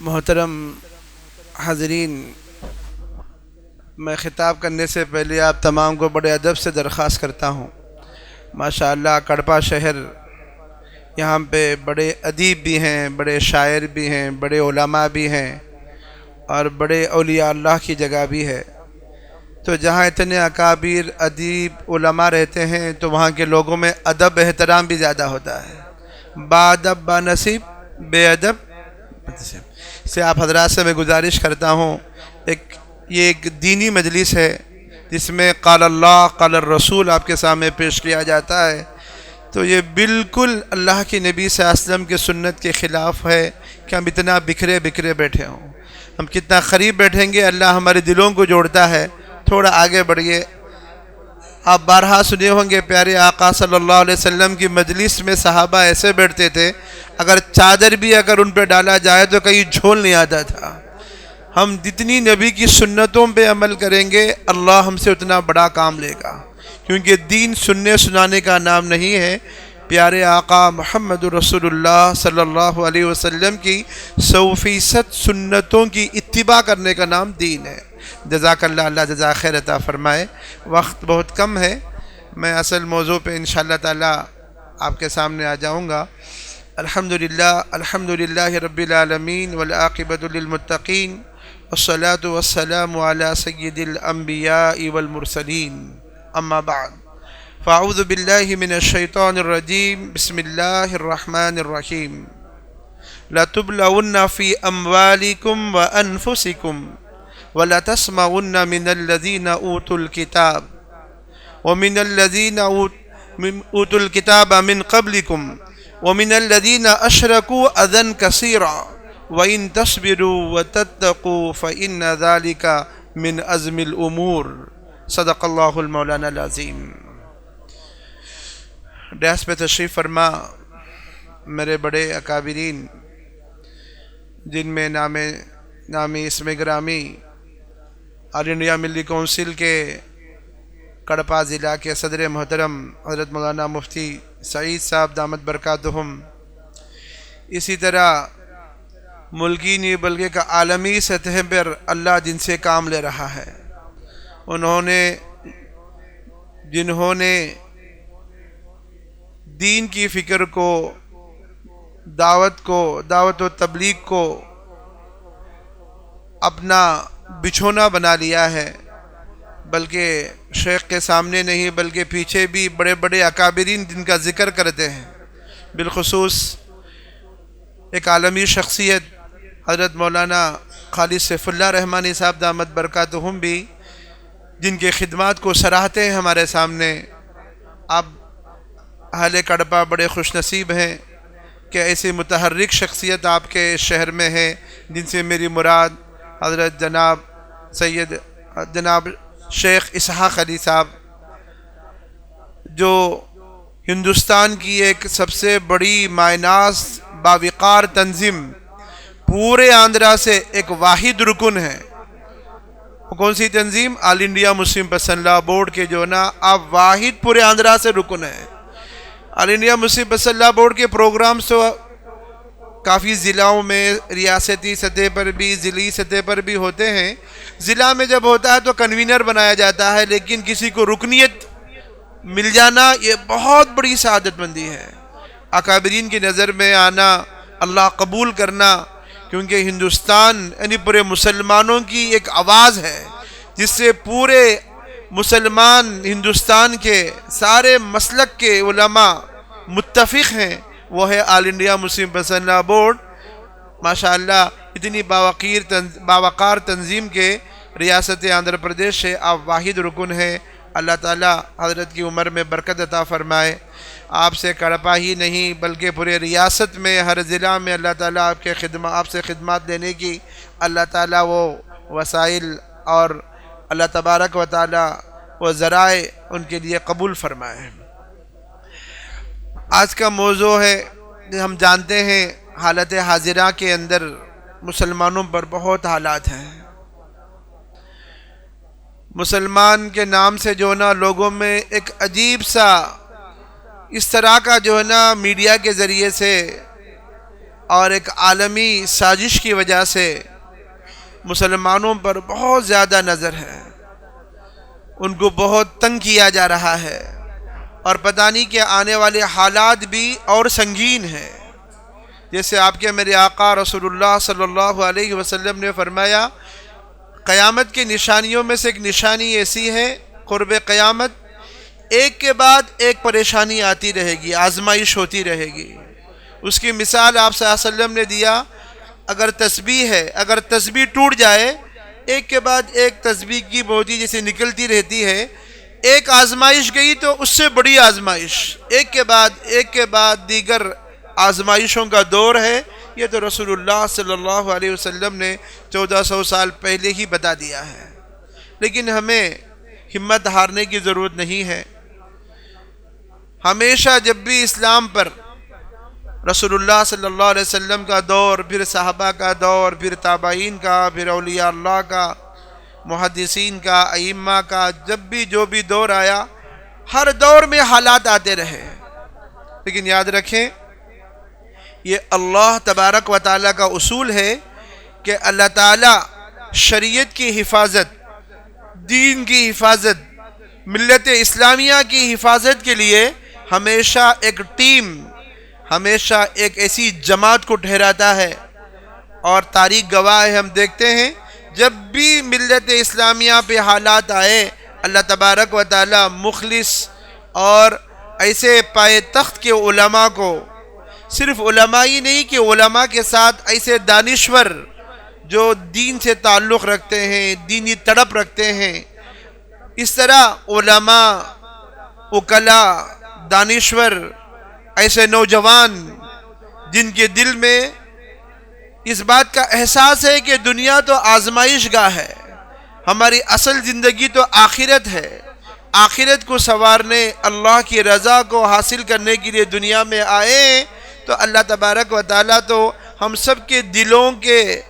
محترم حاضرین، میں خطاب کرنے سے پہلے آپ تمام کو بڑے ادب سے درخواست کرتا ہوں۔ ماشاءاللہ کڑپا شہر، یہاں پہ بڑے ادیب بھی ہیں، بڑے شاعر بھی ہیں، بڑے علماء بھی ہیں اور بڑے اولیاء اللہ کی جگہ بھی ہے۔ تو جہاں اتنے اکابر ادیب علماء رہتے ہیں تو وہاں کے لوگوں میں ادب احترام بھی زیادہ ہوتا ہے۔ با ادب با نصیب، بے ادب سے آپ حضرات سے میں گزارش کرتا ہوں، یہ ایک دینی مجلس ہے جس میں قال اللہ قال الرسول آپ کے سامنے پیش کیا جاتا ہے، تو یہ بالکل اللہ کی نبی صلی اللہ علیہ وسلم کی سنت کے خلاف ہے کہ ہم اتنا بکھرے بکھرے بیٹھے ہوں۔ ہم کتنا قریب بیٹھیں گے، اللہ ہمارے دلوں کو جوڑتا ہے۔ تھوڑا آگے بڑھیے۔ آپ بارہا سنے ہوں گے پیارے آقا صلی اللہ علیہ وسلم کی مجلس میں صحابہ ایسے بیٹھتے تھے، اگر چادر بھی ان پہ ڈالا جائے تو کہیں جھول نہیں آتا تھا۔ ہم جتنی نبی کی سنتوں پہ عمل کریں گے، اللہ ہم سے اتنا بڑا کام لے گا، کیونکہ دین سننے سنانے کا نام نہیں ہے، پیارے آقا محمد رسول اللہ صلی اللہ علیہ وسلم کی 100% سنتوں کی اتباع کرنے کا نام دین ہے۔ جزاک اللہ، اللہ جزاک خیر عطا فرمائے۔ وقت بہت کم ہے، میں اصل موضوع پہ انشاءاللہ تعالی آپ کے سامنے آ جاؤں گا۔ الحمدللہ رب العالمین والعاقبۃ للمتقین والصلاة والسلام علی سید الانبیاء والمرسلین، اما بعد فاعوذ باللہ من الشیطان الرجیم، بسم اللہ الرحمن الرحیم۔ لَتُبْلَوُنَّ فِي أَمْوَالِكُمْ وَأَنفُسِكُمْ وَلَتَسْمَعُنَّ مِنَ الَّذِينَ أُوتُوا الْكِتَابَ وَمِنَ الَّذِينَ أُوتُوا الْكِتَابَ مِنْ قَبْلِكُمْ وَمِنَ الَّذِينَ أَشْرَكُوا أَذًى كَثِيرًا وَإِن تَصْبِرُوا وَتَتَّقُوا فَإِنَّ ذَلِكَ مِنْ عَزْمِ الْأُمُورِ۔ صدق اللہ المولانا العظیم۔ ڈیس پہ تشریف فرما میرے بڑے اکابرین، جن میں نامی اسم گرامی آل انڈیا ملی کونسل کے کڑپا ضلع کے صدر محترم حضرت مولانا مفتی سعید صاحب دامت برکاتہم، اسی طرح ملکی نہیں بلکہ کا عالمی سطح پر اللہ جن سے کام لے رہا ہے، جنہوں نے دین کی فکر کو، دعوت و تبلیغ کو اپنا بچھونا بنا لیا ہے، بلکہ شیخ کے سامنے نہیں بلکہ پیچھے بھی بڑے بڑے اکابرین جن کا ذکر کرتے ہیں، بالخصوص ایک عالمی شخصیت حضرت مولانا خالد سیف اللہ رحمانی صاحب دامت برکاتہم بھی جن کے خدمات کو سراہتے ہیں ہمارے سامنے۔ آپ اہل کڑپا بڑے خوش نصیب ہیں کہ ایسی متحرک شخصیت آپ کے شہر میں ہے، جن سے میری مراد حضرت جناب شیخ اسحاق علی صاحب، جو ہندوستان کی ایک سب سے بڑی مائناس باوقار تنظیم، پورے آندھرا سے ایک واحد رکن ہے۔ کون سی تنظیم؟ آل انڈیا مسلم پسند لا بورڈ کے جو نا آپ واحد پورے آندھرا سے رکن ہے۔ آل انڈیا مسلم پسند لا بورڈ کے پروگرامز تو کافی ضلعوں میں ریاستی سطح پر بھی ضلعی سطح پر بھی ہوتے ہیں۔ ضلع میں جب ہوتا ہے تو کنوینر بنایا جاتا ہے، لیکن کسی کو رکنیت مل جانا یہ بہت بڑی سعادت مندی ہے۔ اکابرین کی نظر میں آنا، اللہ قبول کرنا، کیونکہ ہندوستان یعنی پورے مسلمانوں کی ایک آواز ہے جس سے پورے مسلمان ہندوستان کے سارے مسلک کے علماء متفق ہیں، وہ ہے آل انڈیا مسلم پسند لا بورڈ۔ ماشاءاللہ اتنی باوقار تنظیم کے ریاست آندھرا پردیش سے آپ واحد رکن ہیں۔ اللہ تعالیٰ حضرت کی عمر میں برکت عطا فرمائے۔ آپ سے کڑپا ہی نہیں بلکہ پورے ریاست میں ہر ضلع میں اللہ تعالیٰ آپ سے خدمات لینے کی اللہ تعالیٰ وہ وسائل اور اللہ تبارک و تعالیٰ وہ ذرائع ان کے لیے قبول فرمائے۔ آج کا موضوع ہے، ہم جانتے ہیں حالت حاضرہ کے اندر مسلمانوں پر بہت حالات ہیں۔ مسلمان کے نام سے جو نا لوگوں میں ایک عجیب سا اس طرح کا جو ہے نا میڈیا کے ذریعے سے اور ایک عالمی سازش کی وجہ سے مسلمانوں پر بہت زیادہ نظر ہے، ان کو بہت تنگ کیا جا رہا ہے، اور پتہ نہیں کہ آنے والے حالات بھی اور سنگین ہیں۔ جیسے آپ کے میرے آقا رسول اللہ صلی اللہ علیہ وسلم نے فرمایا، قیامت کی نشانیوں میں سے ایک نشانی ایسی ہے، قرب قیامت ایک کے بعد ایک پریشانی آتی رہے گی، آزمائش ہوتی رہے گی۔ اس کی مثال آپ صلی اللہ علیہ وسلم نے دیا، اگر تسبیح ہے، اگر تسبیح ٹوٹ جائے، ایک کے بعد ایک تسبیح کی موتی جیسے نکلتی رہتی ہے، ایک آزمائش گئی تو اس سے بڑی آزمائش، ایک کے بعد دیگر آزمائشوں کا دور ہے۔ یہ تو رسول اللہ صلی اللہ علیہ وسلم نے 1400 سال پہلے ہی بتا دیا ہے، لیکن ہمیں ہمت ہارنے کی ضرورت نہیں ہے۔ ہمیشہ جب بھی اسلام پر رسول اللہ صلی اللہ علیہ وسلم کا دور، پھر صحابہ کا دور، پھر تابعین کا، پھر اولیاء اللہ کا، محدثین کا، ائمہ کا، جب بھی جو بھی دور آیا، ہر دور میں حالات آتے رہے، لیکن یاد رکھیں یہ اللہ تبارک و تعالیٰ کا اصول ہے کہ اللہ تعالیٰ شریعت کی حفاظت، دین کی حفاظت، ملت اسلامیہ کی حفاظت کے لیے ہمیشہ ایک ٹیم، ہمیشہ ایک ایسی جماعت کو ٹھہراتا ہے، اور تاریخ گواہ ہے، ہم دیکھتے ہیں جب بھی ملت اسلامیہ پہ حالات آئے، اللہ تبارک و تعالیٰ مخلص اور ایسے پائے تخت کے علماء کو، صرف علماء ہی نہیں کہ علماء کے ساتھ ایسے دانشور جو دین سے تعلق رکھتے ہیں، دینی تڑپ رکھتے ہیں، اس طرح علماء، وکلاء، دانشور، ایسے نوجوان جن کے دل میں اس بات کا احساس ہے کہ دنیا تو آزمائش گاہ ہے، ہماری اصل زندگی تو آخرت ہے، آخرت کو سنوارنے، اللہ کی رضا کو حاصل کرنے کے لیے دنیا میں آئے، تو اللہ تبارک و تعالیٰ تو ہم سب کے دلوں کے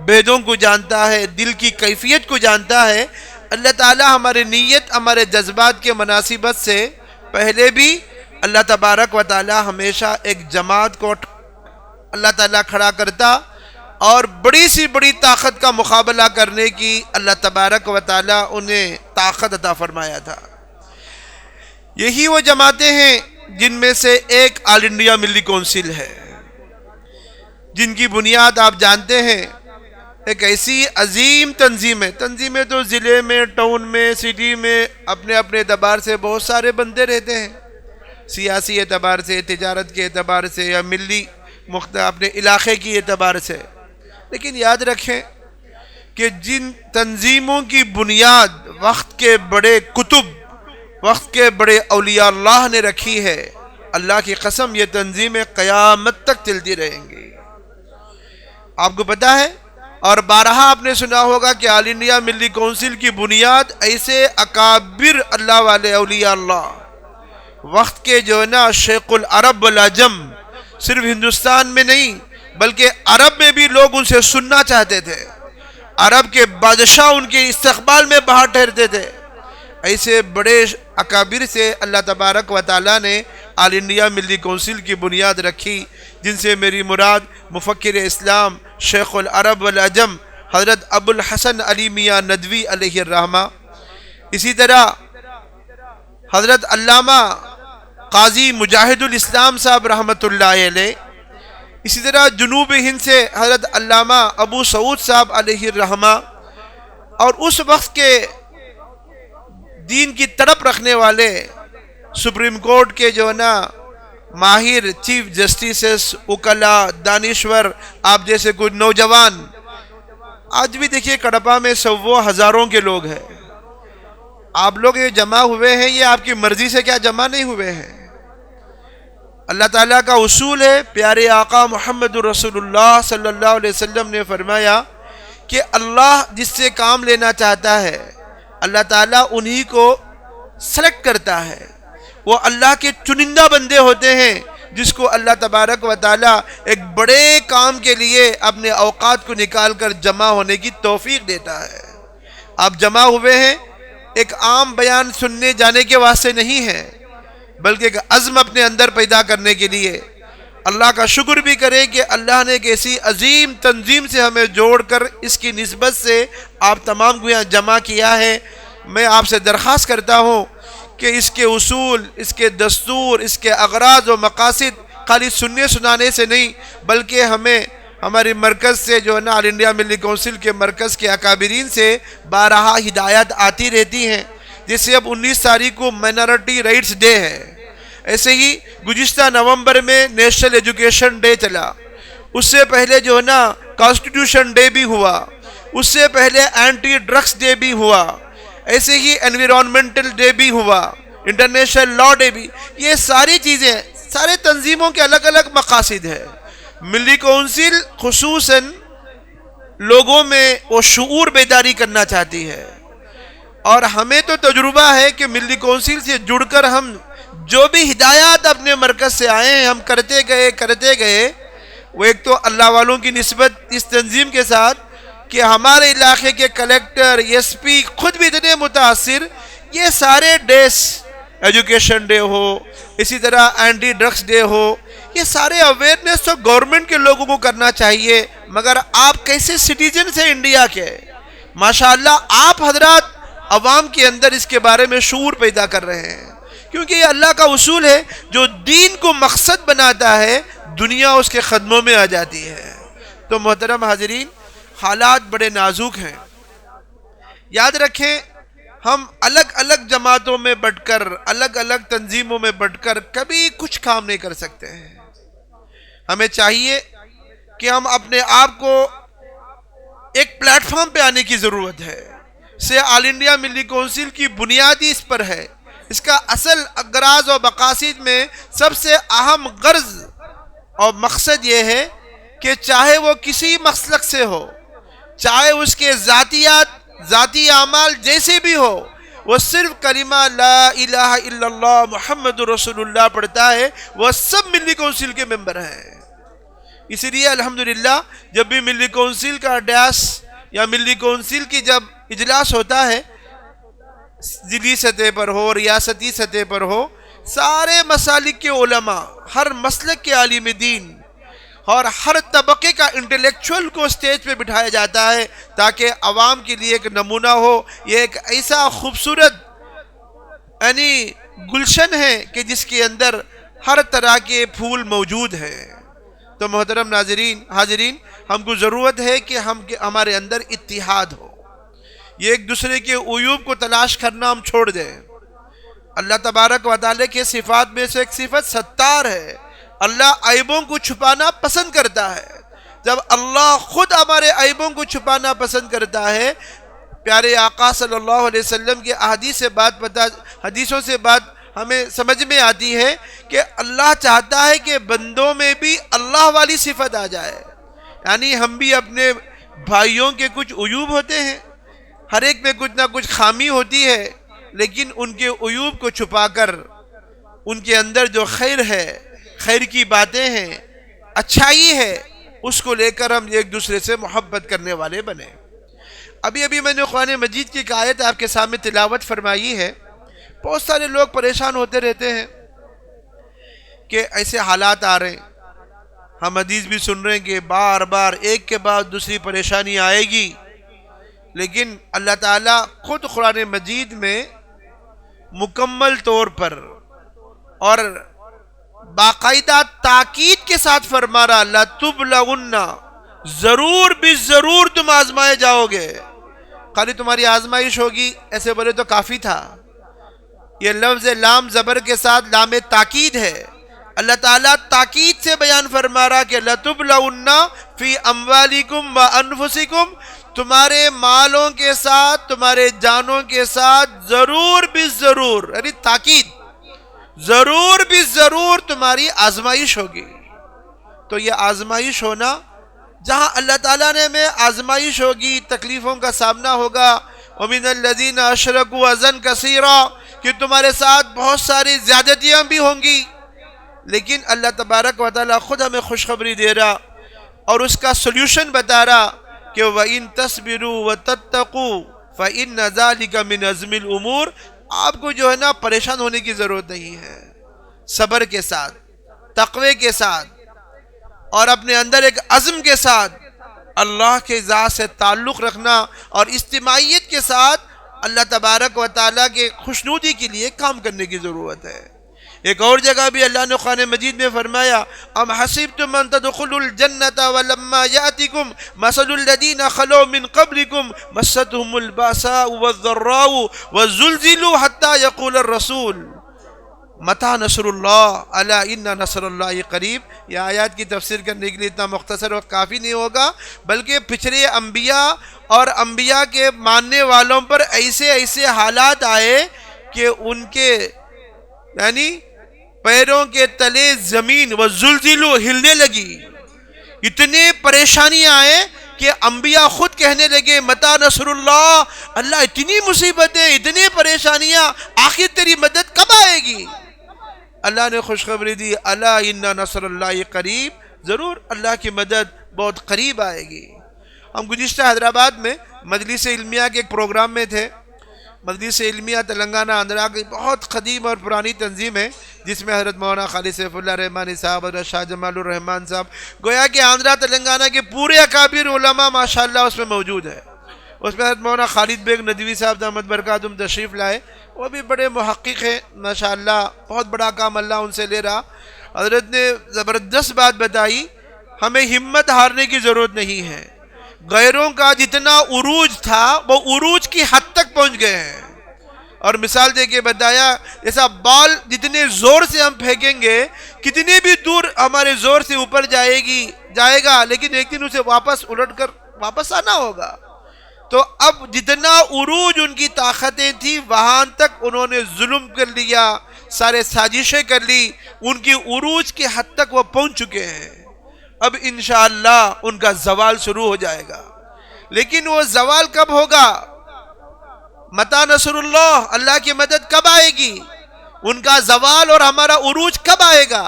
بیدوں کو جانتا ہے، دل کی کیفیت کو جانتا ہے۔ اللہ تعالیٰ ہمارے نیت، ہمارے جذبات کے مناسبت سے پہلے بھی اللہ تبارک و تعالیٰ ہمیشہ ایک جماعت کو اللہ تعالیٰ کھڑا کرتا، اور بڑی سی بڑی طاقت کا مقابلہ کرنے کی اللہ تبارک و تعالیٰ انہیں طاقت عطا فرمایا تھا۔ یہی وہ جماعتیں ہیں جن میں سے ایک آل انڈیا ملی کونسل ہے، جن کی بنیاد آپ جانتے ہیں، ایک ایسی عظیم تنظیم ہے۔ تنظیمیں تو ضلع میں، ٹاؤن میں، سٹی میں اپنے اپنے اعتبار سے بہت سارے بندے رہتے ہیں، سیاسی اعتبار سے، تجارت کے اعتبار سے، یا ملی اپنے علاقے کی اعتبار سے، لیکن یاد رکھیں کہ جن تنظیموں کی بنیاد وقت کے بڑے کتب، وقت کے بڑے اولیاء اللہ نے رکھی ہے، اللہ کی قسم یہ تنظیمیں قیامت تک چلتی رہیں گی۔ آپ کو پتا ہے، اور بارہا آپ نے سنا ہوگا کہ آل انڈیا ملی کونسل کی بنیاد ایسے اکابر اللہ والے اولیاء اللہ، وقت کے جو ہے نا شیخ العرب والعجم، صرف ہندوستان میں نہیں بلکہ عرب میں بھی لوگ ان سے سننا چاہتے تھے، عرب کے بادشاہ ان کے استقبال میں باہر ٹھہرتے تھے۔ ایسے بڑے اکابر سے اللہ تبارک و تعالیٰ نے آل انڈیا ملی کونسل کی بنیاد رکھی، جن سے میری مراد مفکر اسلام شیخ العرب والعجم حضرت ابو الحسن علی میاں ندوی علیہ الرحمہ، اسی طرح حضرت علامہ قاضی مجاہد الاسلام صاحب رحمۃ اللہ علیہ، اسی طرح جنوب ہند سے حضرت علامہ ابو سعود صاحب علیہ الرحمہ، اور اس وقت کے دین کی تڑپ رکھنے والے سپریم کورٹ کے جو ہے نا ماہر چیف جسٹسز، وکلاء، دانشور، آپ جیسے کچھ نوجوان، آج بھی دیکھیے کڑپا میں سو ہزاروں کے لوگ ہیں۔ آپ لوگ یہ جمع ہوئے ہیں، یہ آپ کی مرضی سے کیا جمع نہیں ہوئے ہیں، اللہ تعالیٰ کا اصول ہے۔ پیارے آقا محمد رسول اللہ صلی اللہ علیہ وسلم نے فرمایا کہ اللہ جس سے کام لینا چاہتا ہے، اللہ تعالیٰ انہی کو سلیکٹ کرتا ہے، وہ اللہ کے چنندہ بندے ہوتے ہیں جس کو اللہ تبارک و تعالیٰ ایک بڑے کام کے لیے اپنے اوقات کو نکال کر جمع ہونے کی توفیق دیتا ہے۔ آپ جمع ہوئے ہیں ایک عام بیان سننے جانے کے واسطے نہیں ہے، بلکہ ایک عزم اپنے اندر پیدا کرنے کے لیے، اللہ کا شکر بھی کریں کہ اللہ نے ایک ایسی عظیم تنظیم سے ہمیں جوڑ کر اس کی نسبت سے آپ تمام کو یہاں جمع کیا ہے۔ میں آپ سے درخواست کرتا ہوں کہ اس کے اصول، اس کے دستور، اس کے اغراض و مقاصد خالی سننے سنانے سے نہیں، بلکہ ہمیں ہماری مرکز سے جو ہے نا آل انڈیا ملی کونسل کے مرکز کے اکابرین سے بارہا ہدایات آتی رہتی ہیں۔ جیسے اب 19 تاریخ کو مائنارٹی رائٹس ڈے ہے، ایسے ہی گزشتہ نومبر میں نیشنل ایجوکیشن ڈے چلا، اس سے پہلے جو ہے نا کانسٹیٹیوشن ڈے بھی ہوا، اس سے پہلے اینٹی ڈرگس ڈے بھی ہوا، ایسے ہی انویرونمنٹل ڈے بھی ہوا، انٹرنیشنل لا ڈے بھی۔ یہ ساری چیزیں سارے تنظیموں کے الگ الگ مقاصد ہیں۔ ملی کونسل خصوصاً لوگوں میں وہ شعور بیداری کرنا چاہتی ہے، اور ہمیں تو تجربہ ہے کہ ملی کونسل سے جڑ کر ہم جو بھی ہدایات اپنے مرکز سے آئے ہیں ہم کرتے گئے۔ وہ ایک تو اللہ والوں کی نسبت اس تنظیم کے ساتھ کہ ہمارے علاقے کے کلیکٹر، ایس پی خود بھی اتنے متاثر، یہ سارے ڈیز، ایجوکیشن ڈے ہو، اسی طرح اینٹی ڈرگس ڈے ہو، یہ سارے اویئرنیس تو گورنمنٹ کے لوگوں کو کرنا چاہیے، مگر آپ کیسے سٹیزنز ہیں انڈیا کے، ماشاءاللہ آپ حضرات عوام کے اندر اس کے بارے میں شعور پیدا کر رہے ہیں، کیونکہ یہ اللہ کا اصول ہے، جو دین کو مقصد بناتا ہے دنیا اس کے قدموں میں آ جاتی ہے۔ تو محترم حاضرین، حالات بڑے نازک ہیں، یاد رکھیں ہم الگ الگ جماعتوں میں بٹ کر، الگ الگ تنظیموں میں بٹ کر کبھی کچھ کام نہیں کر سکتے ہیں۔ ہمیں چاہیے کہ ہم اپنے آپ کو ایک پلیٹ فارم پہ آنے کی ضرورت ہے۔ سے آل انڈیا ملی کونسل کی بنیادی اس پر ہے، اس کا اصل اغراض و مقاصد میں سب سے اہم غرض اور مقصد یہ ہے کہ چاہے وہ کسی مسلک سے ہو، چاہے اس کے ذاتی اعمال جیسے بھی ہو، وہ صرف کلمہ لا الہ الا اللہ محمد رسول اللہ پڑھتا ہے، وہ سب ملی کونسل کے ممبر ہیں۔ اس لیے الحمدللہ جب بھی ملی کونسل کا ڈیاس یا ملی کونسل کی جب اجلاس ہوتا ہے، ضلعی سطح پر ہو، ریاستی سطح پر ہو، سارے مسالک کے علماء، ہر مسلک کے عالم دین اور ہر طبقے کا انٹلیکچوئل کو سٹیج پہ بٹھایا جاتا ہے تاکہ عوام کے لیے ایک نمونہ ہو۔ یہ ایک ایسا خوبصورت یعنی گلشن ہے کہ جس کے اندر ہر طرح کے پھول موجود ہیں۔ تو محترم حاضرین، ہم کو ضرورت ہے کہ ہمارے اندر اتحاد ہو، یہ ایک دوسرے کے عیوب کو تلاش کرنا ہم چھوڑ دیں۔ اللہ تبارک و تعالی کے صفات میں سے ایک صفت ستار ہے، اللہ عیبوں کو چھپانا پسند کرتا ہے۔ جب اللہ خود ہمارے عیبوں کو چھپانا پسند کرتا ہے، پیارے آقا صلی اللہ علیہ وسلم کی حدیثوں سے بات ہمیں سمجھ میں آتی ہے کہ اللہ چاہتا ہے کہ بندوں میں بھی اللہ والی صفت آ جائے، یعنی ہم بھی اپنے بھائیوں کے کچھ عیوب ہوتے ہیں، ہر ایک میں کچھ نہ کچھ خامی ہوتی ہے، لیکن ان کے عیوب کو چھپا کر ان کے اندر جو خیر ہے، خیر کی باتیں ہیں، اچھائی ہے، اس کو لے کر ہم ایک دوسرے سے محبت کرنے والے بنے۔ ابھی میں نے قرآن مجید کی ایک آیت آپ کے سامنے تلاوت فرمائی ہے۔ بہت سارے لوگ پریشان ہوتے رہتے ہیں کہ ایسے حالات آ رہے ہیں، ہم حدیث بھی سن رہے ہیں کہ بار بار ایک کے بعد دوسری پریشانی آئے گی، لیکن اللہ تعالیٰ خود قرآن مجید میں مکمل طور پر اور باقاعدہ تاکید کے ساتھ فرما رہا، لَتُبْلَغُنَّ، ضرور بھی ضرور تم آزمائے جاؤ گے۔ خالی تمہاری آزمائش ہوگی ایسے بولے تو کافی تھا، یہ لفظ لام زبر کے ساتھ لام تاکید ہے۔ اللہ تعالیٰ تاکید سے بیان فرما رہا کہ لَتُبْلَغُنَّ فِي أَمْوَالِكُمْ وَأَنفُسِكُمْ، تمہارے مالوں کے ساتھ، تمہارے جانوں کے ساتھ ضرور بھی ضرور، یعنی تاکید، ضرور بھی ضرور تمہاری آزمائش ہوگی۔ تو یہ آزمائش ہونا، جہاں اللہ تعالیٰ نے میں آزمائش ہوگی، تکلیفوں کا سامنا ہوگا، وَمِنَ الَّذِينَ أَشْرَكُوا أَذًى كَثِيرًا، کہ تمہارے ساتھ بہت ساری زیادتیاں بھی ہوں گی، لیکن اللہ تبارک و تعالیٰ خود ہمیں خوشخبری دے رہا اور اس کا سلوشن بتا رہا کہ وَإِن تَصْبِرُوا وَتَتَّقُوا فَإِنَّ ذَلِكَ مِنْ عَزْمِ الْأُمُورِ، آپ کو جو ہے نا پریشان ہونے کی ضرورت نہیں ہے، صبر کے ساتھ، تقوی کے ساتھ، اور اپنے اندر ایک عزم کے ساتھ اللہ کے ذات سے تعلق رکھنا اور اجتماعیت کے ساتھ اللہ تبارک و تعالیٰ کے خوشنودی کے لیے کام کرنے کی ضرورت ہے۔ ایک اور جگہ بھی اللہ نے قرآن مجید میں فرمایا ام حسبتم ان تدخلوا الجنة ولما يأتكم مثل الذين خلوا من قبلكم مستهم البأساء والضراء والزلزلوا حتى يقول الرسول متى نصر اللہ الا ان نصر اللہ قریب۔ یہ آیات کی تفسیر کرنے کے لیے اتنا مختصر وقت کافی نہیں ہوگا، بلکہ پچھلے انبیاء اور انبیاء کے ماننے والوں پر ایسے ایسے حالات آئے کہ ان کے یعنی پیروں کے تلے زمین وزلزلوا ہلنے لگی، اتنے پریشانیاں آئے کہ انبیاء خود کہنے لگے متى نصر اللہ، اللہ اتنی مصیبتیں اتنی پریشانیاں، آخر تیری مدد کب آئے گی؟ اللہ نے خوشخبری دی الا ان نصر اللہ قریب، ضرور اللہ کی مدد بہت قریب آئے گی۔ ہم گزشتہ حیدرآباد میں مجلس علمیہ کے ایک پروگرام میں تھے۔ مجلس علمیہ تلنگانہ آندھرا کی بہت قدیم اور پرانی تنظیم ہے، جس میں حضرت مولانا خالد سیف اللہ رحمانی صاحب، حضرت شاہ جمال الرحمن صاحب، گویا کہ آندھرا تلنگانہ کے پورے اکابر علماء ماشاءاللہ اس میں موجود ہے۔ اس میں حضرت مولانا خالد بیگ ندوی صاحب دامت برکاتہم تشریف لائے، وہ بھی بڑے محقق ہیں ماشاءاللہ، بہت بڑا کام اللہ ان سے لے رہا۔ حضرت نے زبردست بات بتائی، ہمیں ہمت ہارنے کی ضرورت نہیں ہے، غیروں کا جتنا عروج تھا وہ عروج کی حد تک پہنچ گئے ہیں۔ اور مثال دے کے بتایا جیسا بال جتنے زور سے ہم پھینکیں گے کتنے بھی دور ہمارے زور سے اوپر جائے گا، لیکن ایک دن اسے واپس الٹ کر واپس آنا ہوگا۔ تو اب جتنا عروج ان کی طاقتیں تھی وہاں تک انہوں نے ظلم کر لیا، سارے سازشیں کر لی، ان کی عروج کی حد تک وہ پہنچ چکے ہیں۔ اب انشاءاللہ ان کا زوال شروع ہو جائے گا، لیکن وہ زوال کب ہوگا؟ متى نصر اللہ، اللہ کی مدد کب آئے گی؟ ان کا زوال اور ہمارا عروج کب آئے گا؟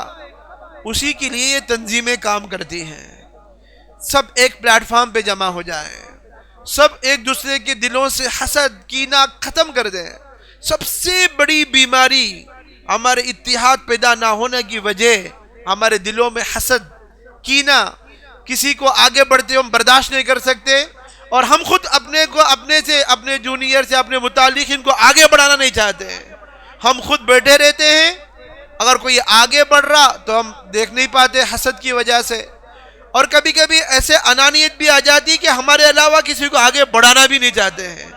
اسی کے لیے یہ تنظیمیں کام کرتی ہیں۔ سب ایک پلیٹ فارم پہ جمع ہو جائیں، سب ایک دوسرے کے دلوں سے حسد کینہ ختم کر دیں۔ سب سے بڑی بیماری ہمارے اتحاد پیدا نہ ہونے کی وجہ ہمارے دلوں میں حسد کینہ، کسی کو آگے بڑھتے ہم برداشت نہیں کر سکتے، اور ہم خود اپنے جونیئر سے اپنے متعلقین کو آگے بڑھانا نہیں چاہتے ہیں۔ ہم خود بیٹھے رہتے ہیں، اگر کوئی آگے بڑھ رہا تو ہم دیکھ نہیں پاتے حسد کی وجہ سے، اور کبھی کبھی ایسے انانیت بھی آ جاتی کہ ہمارے علاوہ کسی کو آگے بڑھانا بھی نہیں چاہتے ہیں۔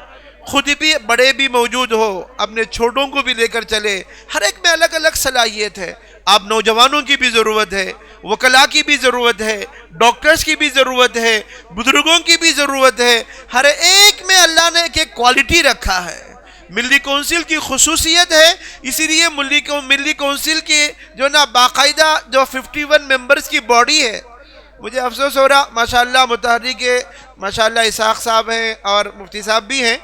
خود بھی بڑے بھی موجود ہو، اپنے چھوٹوں کو بھی لے کر چلے، ہر ایک میں الگ الگ صلاحیت ہے۔ آپ نوجوانوں کی بھی ضرورت ہے، وکلاء کی بھی ضرورت ہے، ڈاکٹرز کی بھی ضرورت ہے، بزرگوں کی بھی ضرورت ہے۔ ہر ایک میں اللہ نے ایک کوالٹی رکھا ہے۔ ملی کونسل کی خصوصیت ہے، اسی لیے ملی کونسل کی جو نا باقاعدہ جو 51 ممبرز کی باڈی ہے۔ مجھے افسوس ہو رہا ماشاءاللہ متحرک کے ماشاءاللہ اسحاق صاحب ہیں اور مفتی صاحب بھی ہیں،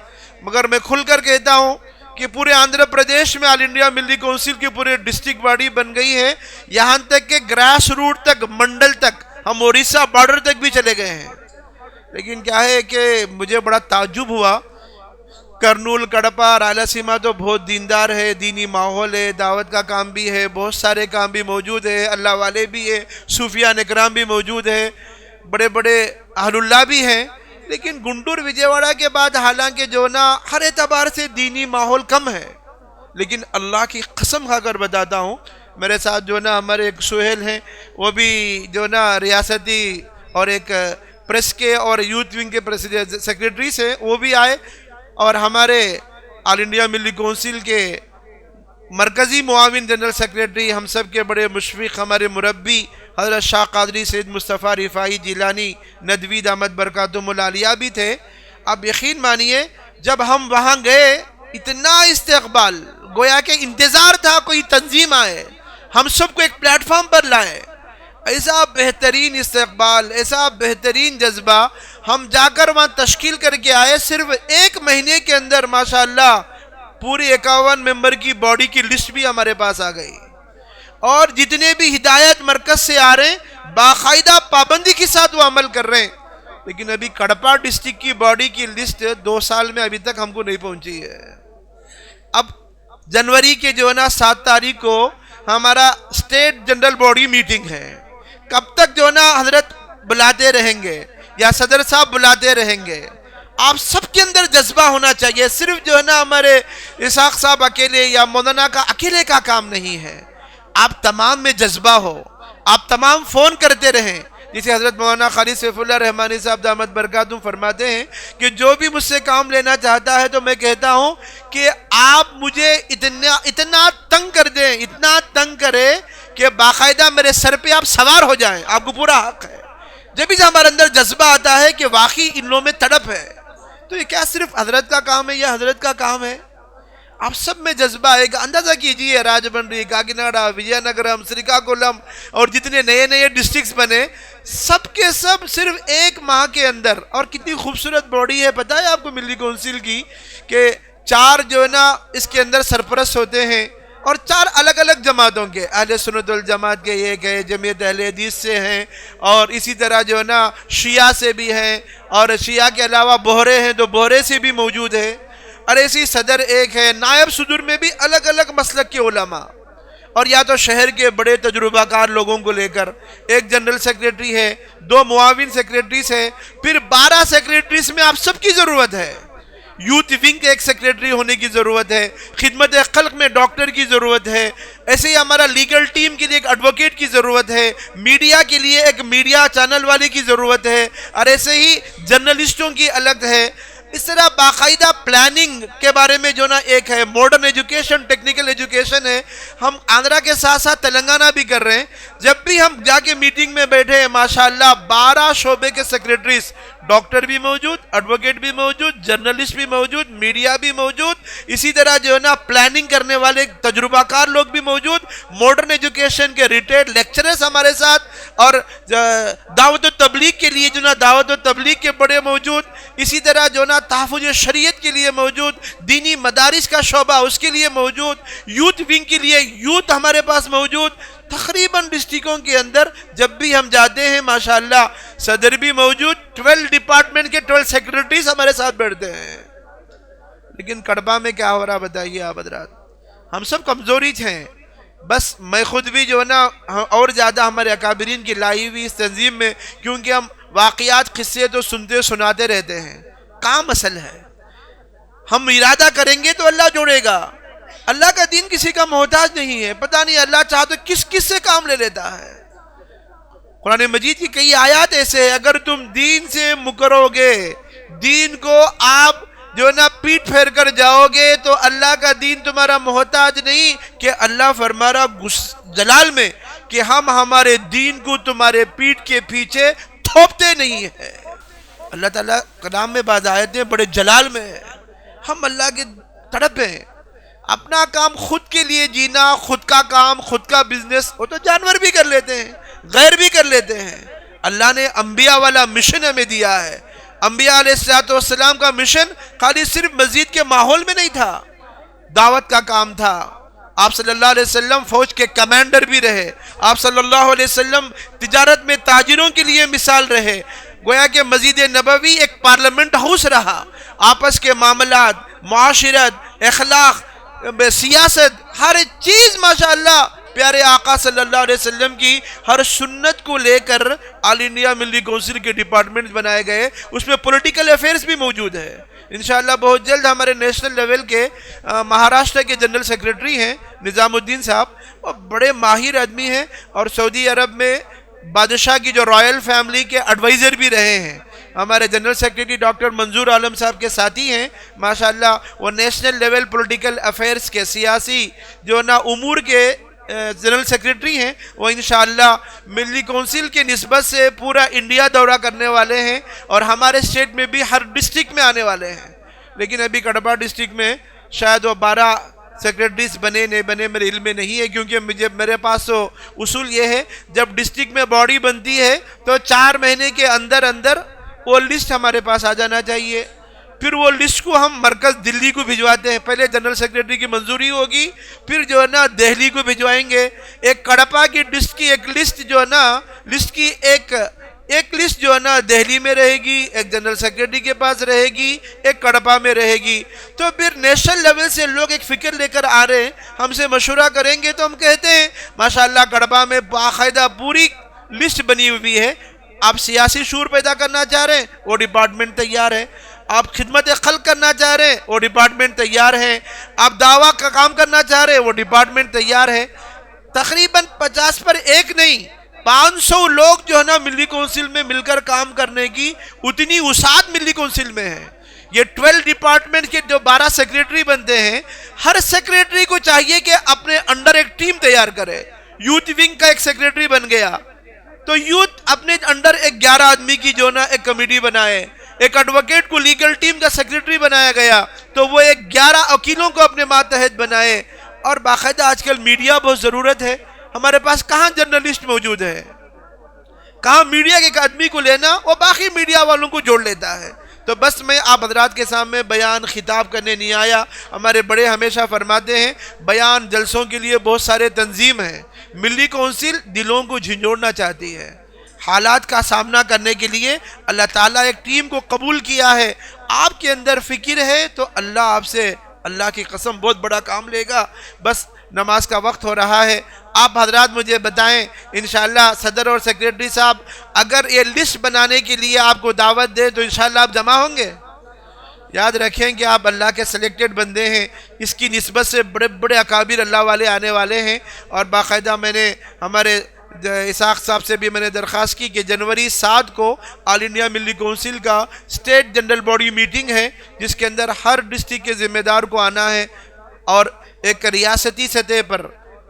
مگر میں کھل کر کہتا ہوں کہ پورے آندھرا پردیش میں آل انڈیا ملی کونسل کی پورے ڈسٹرکٹ باڈی بن گئی ہے، یہاں تک کہ گراس روٹ تک، منڈل تک، ہم اڑیسہ بارڈر تک بھی چلے گئے ہیں۔ لیکن کیا ہے کہ مجھے بڑا تعجب ہوا، کرنول، کڑپا، رائلسیما تو بہت دیندار ہے، دینی ماحول ہے، دعوت کا کام بھی ہے، بہت سارے کام بھی موجود ہے، اللہ والے بھی ہے، صوفیان اکرام بھی موجود ہے، بڑے بڑے اہل اللہ بھی ہیں، لیکن گنٹور وجے واڑہ کے بعد حالانکہ جو نا ہر اعتبار سے دینی ماحول کم ہے، لیکن اللہ کی قسم کھا کر بتاتا ہوں، میرے ساتھ جو نا ہمارے ایک سہیل ہیں، وہ بھی جو نا ریاستی اور ایک پریس کے اور یوتھ ونگ کے سیکریٹری سے وہ بھی آئے، اور ہمارے آل انڈیا ملی کونسل کے مرکزی معاون جنرل سیکریٹری، ہم سب کے بڑے مشفق، ہمارے مربی حضرت شاہ قادری سید مصطفیٰ رفاعی جیلانی ندوی دامت برکاتہم العالیہ بھی تھے۔ اب یقین مانیے جب ہم وہاں گئے اتنا استقبال، گویا کہ انتظار تھا کوئی تنظیم آئے، ہم سب کو ایک پلیٹ فارم پر لائے، ایسا بہترین استقبال، ایسا بہترین جذبہ، ہم جا کر وہاں تشکیل کر کے آئے، صرف ایک مہینے کے اندر ماشاءاللہ پوری 51 ممبر کی باڈی کی لسٹ بھی ہمارے پاس آ گئی، اور جتنے بھی ہدایت مرکز سے آ رہے ہیں باقاعدہ پابندی کے ساتھ وہ عمل کر رہے ہیں، لیکن ابھی کڑپا ڈسٹرکٹ کی باڈی کی لسٹ 2 سال میں ابھی تک ہم کو نہیں پہنچی ہے۔ اب جنوری کے جو ہے نا 7 تاریخ کو ہمارا اسٹیٹ جنرل باڈی میٹنگ ہے، کب تک جو ہے نا حضرت بلاتے رہیں گے یا صدر صاحب بلاتے رہیں گے؟ آپ سب کے اندر جذبہ ہونا چاہیے. صرف جو ہے نا ہمارے اسحاق صاحب اکیلے یا مولانا کا اکیلے کا کام نہیں ہے. آپ تمام میں جذبہ ہو, آپ تمام فون کرتے رہیں. جسے حضرت مولانا خالد سیف اللہ رحمانی صاحب دامت برکاتہم فرماتے ہیں کہ جو بھی مجھ سے کام لینا چاہتا ہے تو میں کہتا ہوں کہ آپ مجھے اتنا تنگ کر دیں, اتنا تنگ کرے کہ باقاعدہ میرے سر پہ آپ سوار ہو جائیں, آپ کو پورا حق ہے. جب بھی ہمارے اندر جذبہ آتا ہے کہ واقعی ان لوگوں میں تڑپ ہے, تو یہ کیا صرف حضرت کا کام ہے یا حضرت کا کام ہے؟ آپ سب میں جذبہ آئے گا. اندازہ کیجئے راجمنڈری, کاکیناڈا, وجے نگرم, سریکاکولم اور جتنے نئے نئے ڈسٹرکٹس بنے, سب کے سب صرف ایک ماہ کے اندر. اور کتنی خوبصورت باڈی ہے پتہ ہے آپ کو ملی کونسل کی, کہ 4 جو ہے نا اس کے اندر سرپرست ہوتے ہیں, اور 4 الگ الگ جماعتوں کے, اہل سنت والجماعت کے ایک ہے, جمعیت اہل حدیث سے ہیں, اور اسی طرح جو ہے نا شیعہ سے بھی ہیں, اور شیعہ کے علاوہ بہرے ہیں تو بہرے سے بھی موجود ہے, اور ایسی صدر ایک ہے. نائب صدر میں بھی الگ الگ مسلک کے علماء, اور یا تو شہر کے بڑے تجربہ کار لوگوں کو لے کر ایک جنرل سیکریٹری ہے, 2 معاون سیکریٹریز ہیں, پھر 12 سیکریٹریز میں آپ سب کی ضرورت ہے. یوتھ ونگ کے ایک سیکریٹری ہونے کی ضرورت ہے, خدمت خلق میں ڈاکٹر کی ضرورت ہے, ایسے ہی ہمارا لیگل ٹیم کے لیے ایک ایڈوکیٹ کی ضرورت ہے, میڈیا کے لیے ایک میڈیا چینل والے کی ضرورت ہے, اور ایسے ہی جرنلسٹوں کی الگ ہے. اس طرح باقاعدہ پلاننگ کے بارے میں جو نا ایک ہے, ماڈرن ایجوکیشن, ٹیکنیکل ایجوکیشن ہے. ہم آندھرا کے ساتھ ساتھ تلنگانہ بھی کر رہے ہیں. جب بھی ہم جا کے میٹنگ میں بیٹھے ہیں ماشاءاللہ 12 شعبے کے سیکریٹریز, ڈاکٹر بھی موجود, ایڈوکیٹ بھی موجود, جرنلسٹ بھی موجود, میڈیا بھی موجود, اسی طرح جو ہے نا پلاننگ کرنے والے تجربہ کار لوگ بھی موجود, ماڈرن ایجوکیشن کے ریٹائرڈ لیکچررز ہمارے ساتھ, اور دعوت و تبلیغ کے لیے جو نا دعوت و تبلیغ کے بڑے موجود, اسی طرح جو نا تحفظ شریعت کے لیے موجود, دینی مدارس کا شعبہ اس کے لیے موجود, یوتھ ونگ کے لیے یوتھ ہمارے پاس موجود. تقریباً ڈسٹرکوں کے اندر جب بھی ہم جاتے ہیں ماشاءاللہ صدر بھی موجود, 12 ڈپارٹمنٹ کے 12 سیکریٹریز ہمارے ساتھ بیٹھتے ہیں. لیکن کڑبا میں کیا ہو رہا بتائیے آپ حضرات؟ ہم سب کمزوری ہیں. بس میں خود بھی جو ہے نا اور زیادہ ہمارے اکابرین کی لائی ہوئی اس تنظیم میں, کیونکہ ہم واقعات قصے تو سنتے سناتے رہتے ہیں. کام اصل ہے, ہم ارادہ کریں گے تو اللہ جوڑے گا. اللہ کا دین کسی کا محتاج نہیں ہے. پتہ نہیں اللہ چاہے تو کس کس سے کام لے لیتا ہے. قرآن مجید کی کئی آیات ایسے ہیں, اگر تم دین سے مکرو گے, دین کو آپ جو ہے نا پیٹ پھیر کر جاؤ گے, تو اللہ کا دین تمہارا محتاج نہیں. کہ اللہ فرما رہا جلال میں کہ ہم ہمارے دین کو تمہارے پیٹ کے پیچھے تھوپتے نہیں ہیں. اللہ تعالیٰ کلام میں بعض آیتیں بڑے جلال میں ہیں. ہم اللہ کے طرف ہیں. اپنا کام خود کے لیے جینا, خود کا کام, خود کا بزنس, وہ تو جانور بھی کر لیتے ہیں, غیر بھی کر لیتے ہیں. اللہ نے انبیاء والا مشن ہمیں دیا ہے. انبیاء علیہ السلام کا مشن خالی صرف مسجد کے ماحول میں نہیں تھا, دعوت کا کام تھا. آپ صلی اللہ علیہ وسلم فوج کے کمانڈر بھی رہے. آپ صلی اللہ علیہ وسلم تجارت میں تاجروں کے لیے مثال رہے. گویا کہ مسجد نبوی ایک پارلیمنٹ ہاؤس رہا. آپس کے معاملات, معاشرت, اخلاق, سیاست, ہر چیز ماشاءاللہ پیارے آقا صلی اللہ علیہ وسلم کی ہر سنت کو لے کر آل انڈیا ملی کونسل کے ڈپارٹمنٹ بنائے گئے. اس میں پولیٹیکل افیئرز بھی موجود ہے. انشاءاللہ بہت جلد ہمارے نیشنل لیول کے مہاراشٹر کے جنرل سیکریٹری ہیں نظام الدین صاحب, وہ بڑے ماہر آدمی ہیں, اور سعودی عرب میں بادشاہ کی جو رائل فیملی کے ایڈوائزر بھی رہے ہیں. ہمارے جنرل سیکریٹری ڈاکٹر منظور عالم صاحب کے ساتھی ہیں ماشاءاللہ. وہ نیشنل لیول پولیٹیکل افیئرز کے سیاسی جو نا امور کے جنرل سیکریٹری ہیں. وہ انشاءاللہ ملی کونسل کے نسبت سے پورا انڈیا دورہ کرنے والے ہیں, اور ہمارے اسٹیٹ میں بھی ہر ڈسٹرکٹ میں آنے والے ہیں. لیکن ابھی کڑبا ڈسٹرکٹ میں شاید وہ 12 سیکریٹریز بنے نہیں بنے میرے علم میں نہیں ہے, کیونکہ میرے پاس تو اصول یہ ہے جب ڈسٹرکٹ میں باڈی بنتی ہے تو 4 مہینے کے اندر اندر وہ لسٹ ہمارے پاس آ جانا چاہیے. پھر وہ لسٹ کو ہم مرکز دلی کو بھجواتے ہیں. پہلے جنرل سیکریٹری کی منظوری ہوگی, پھر جو ہے نا دہلی کو بھجوائیں گے. ایک کڑپا کی لسٹ کی ایک لسٹ جو ہے نا لسٹ کی ایک لسٹ جو ہے نا دہلی میں رہے گی, ایک جنرل سیکریٹری کے پاس رہے گی, ایک کڑپا میں رہے گی. تو پھر نیشنل لیول سے لوگ ایک فکر لے کر آ رہے ہیں, ہم سے مشورہ کریں گے تو ہم کہتے ہیں ماشاءاللہ کڑپا میں باقاعدہ پوری لسٹ بنی ہوئی ہے. آپ سیاسی شعور پیدا کرنا چاہ رہے ہیں وہ ڈپارٹمنٹ تیار ہے. آپ خدمت خلق کرنا چاہ رہے ہیں وہ ڈپارٹمنٹ تیار ہے. آپ دعویٰ کا کام کرنا چاہ رہے ہیں وہ ڈپارٹمنٹ تیار ہے. تقریباً 50 پر ایک نہیں 500 لوگ جو ہے نا ملی کونسل میں مل کر کام کرنے کی اتنی وسعت ملی کونسل میں ہے. یہ 12 ڈپارٹمنٹ کے جو 12 سیکریٹری بنتے ہیں ہر سیکریٹری کو چاہیے کہ اپنے انڈر ایک ٹیم تیار کرے. یوتھ ونگ کا ایک سیکریٹری بن گیا تو یوتھ اپنے انڈر ایک 11 آدمی کی جو نا ایک کمیٹی بنائے. ایک ایڈوکیٹ کو لیگل ٹیم کا سیکریٹری بنایا گیا تو وہ ایک 11 وکیلوں کو اپنے ماتحت بنائے. اور باقاعدہ آج کل میڈیا بہت ضرورت ہے. ہمارے پاس کہاں جرنلسٹ موجود ہے, کہاں میڈیا کے ایک آدمی کو لینا وہ باقی میڈیا والوں کو جوڑ لیتا ہے. تو بس میں آپ حضرات کے سامنے بیان خطاب کرنے نہیں آیا. ہمارے بڑے ہمیشہ فرماتے ہیں بیان جلسوں کے لیے بہت سارے تنظیم ہیں. ملی کونسل دلوں کو جھنجھوڑنا چاہتی ہے. حالات کا سامنا کرنے کے لیے اللہ تعالیٰ ایک ٹیم کو قبول کیا ہے. آپ کے اندر فکر ہے تو اللہ آپ سے اللہ کی قسم بہت بڑا کام لے گا. بس نماز کا وقت ہو رہا ہے. آپ حضرات مجھے بتائیں انشاءاللہ صدر اور سیکریٹری صاحب اگر یہ لسٹ بنانے کے لیے آپ کو دعوت دے تو انشاءاللہ آپ جمع ہوں گے. یاد رکھیں کہ آپ اللہ کے سلیکٹڈ بندے ہیں. اس کی نسبت سے بڑے بڑے اکابر اللہ والے آنے والے ہیں. اور باقاعدہ میں نے ہمارے اسحاق صاحب سے بھی میں نے درخواست کی کہ جنوری 7 کو آل انڈیا ملی کونسل کا اسٹیٹ جنرل باڈی میٹنگ ہے جس کے اندر ہر ڈسٹرکٹ کے ذمہ دار کو آنا ہے اور ایک ریاستی سطح پر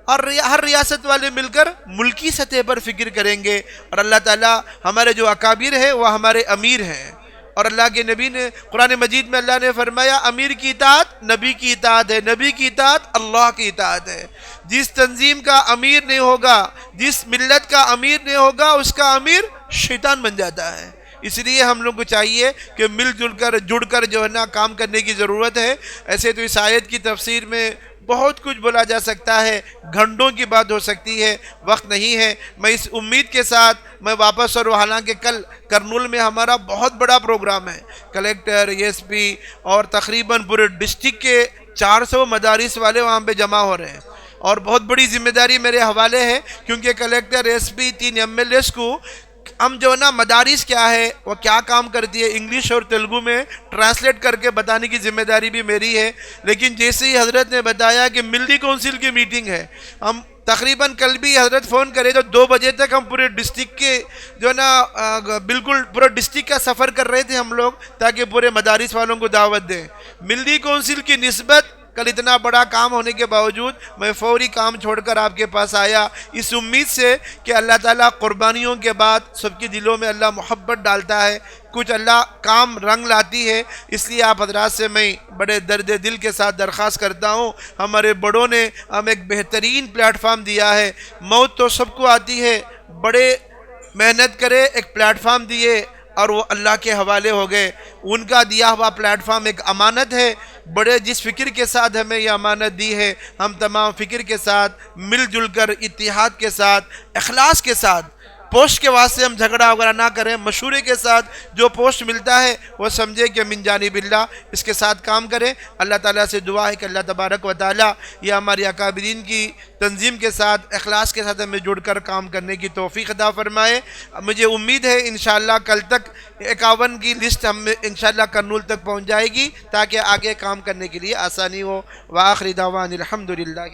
اور ہر ریاست والے مل کر ملکی سطح پر فکر کریں گے. اور اللہ تعالیٰ ہمارے جو اکابر ہیں وہ ہمارے امیر ہیں. اور اللہ کے نبی نے قرآن مجید میں اللہ نے فرمایا امیر کی اطاعت نبی کی اطاعت ہے, نبی کی اطاعت اللہ کی اطاعت ہے. جس تنظیم کا امیر نہیں ہوگا, جس ملت کا امیر نہیں ہوگا, اس کا امیر شیطان بن جاتا ہے. اس لیے ہم لوگ کو چاہیے کہ مل جل کر جڑ کر جو ہے نا کام کرنے کی ضرورت ہے. ایسے تو اس آیت کی تفسیر میں بہت کچھ بولا جا سکتا ہے, گھنٹوں کی بات ہو سکتی ہے, وقت نہیں ہے. میں اس امید کے ساتھ میں واپس اور حالانکہ کل کرنول میں ہمارا بہت بڑا پروگرام ہے. کلیکٹر, ایس پی اور تقریباً پورے ڈسٹرکٹ کے 400 مدارس والے وہاں پہ جمع ہو رہے ہیں. اور بہت بڑی ذمہ داری میرے حوالے ہے کیونکہ کلیکٹر, ایس پی, 3 MLAs کو ہم جو نا مدارس کیا ہے وہ کیا کام کرتی ہے انگلش اور تیلگو میں ٹرانسلیٹ کر کے بتانے کی ذمہ داری بھی میری ہے. لیکن جیسے ہی حضرت نے بتایا کہ ملی کونسل کی میٹنگ ہے, ہم تقریباً کل بھی حضرت فون کرے تو 2 بجے تک ہم پورے ڈسٹرکٹ کے جو نا بالکل پورے ڈسٹرکٹ کا سفر کر رہے تھے ہم لوگ تاکہ پورے مدارس والوں کو دعوت دیں. ملی کونسل کی نسبت کل اتنا بڑا کام ہونے کے باوجود میں فوری کام چھوڑ کر آپ کے پاس آیا اس امید سے کہ اللہ تعالیٰ قربانیوں کے بعد سب کے دلوں میں اللہ محبت ڈالتا ہے, کچھ اللہ کام رنگ لاتی ہے. اس لیے آپ حضرات سے میں بڑے درد دل کے ساتھ درخواست کرتا ہوں, ہمارے بڑوں نے ہمیں ایک بہترین پلیٹ فارم دیا ہے. موت تو سب کو آتی ہے, بڑے محنت کرے ایک پلیٹ فارم دیے اور وہ اللہ کے حوالے ہو گئے. ان کا دیا ہوا پلیٹ فارم ایک امانت ہے. بڑے جس فکر کے ساتھ ہمیں یہ امانت دی ہے ہم تمام فکر کے ساتھ مل جل کر اتحاد کے ساتھ اخلاص کے ساتھ پوسٹ کے واسطے ہم جھگڑا وغیرہ نہ کریں, مشورے کے ساتھ جو پوسٹ ملتا ہے وہ سمجھے کہ من جانب اللہ اس کے ساتھ کام کریں. اللہ تعالیٰ سے دعا ہے کہ اللہ تبارک و تعالیٰ یہ ہماری اکابرین کی تنظیم کے ساتھ اخلاص کے ساتھ ہمیں جڑ کر کام کرنے کی توفیق عطا فرمائے. مجھے امید ہے انشاءاللہ کل تک 51 کی لسٹ ہم انشاءاللہ کرنول تک پہنچ جائے گی تاکہ آگے کام کرنے کے لیے آسانی ہو. وآخر دعوان الحمدللہ.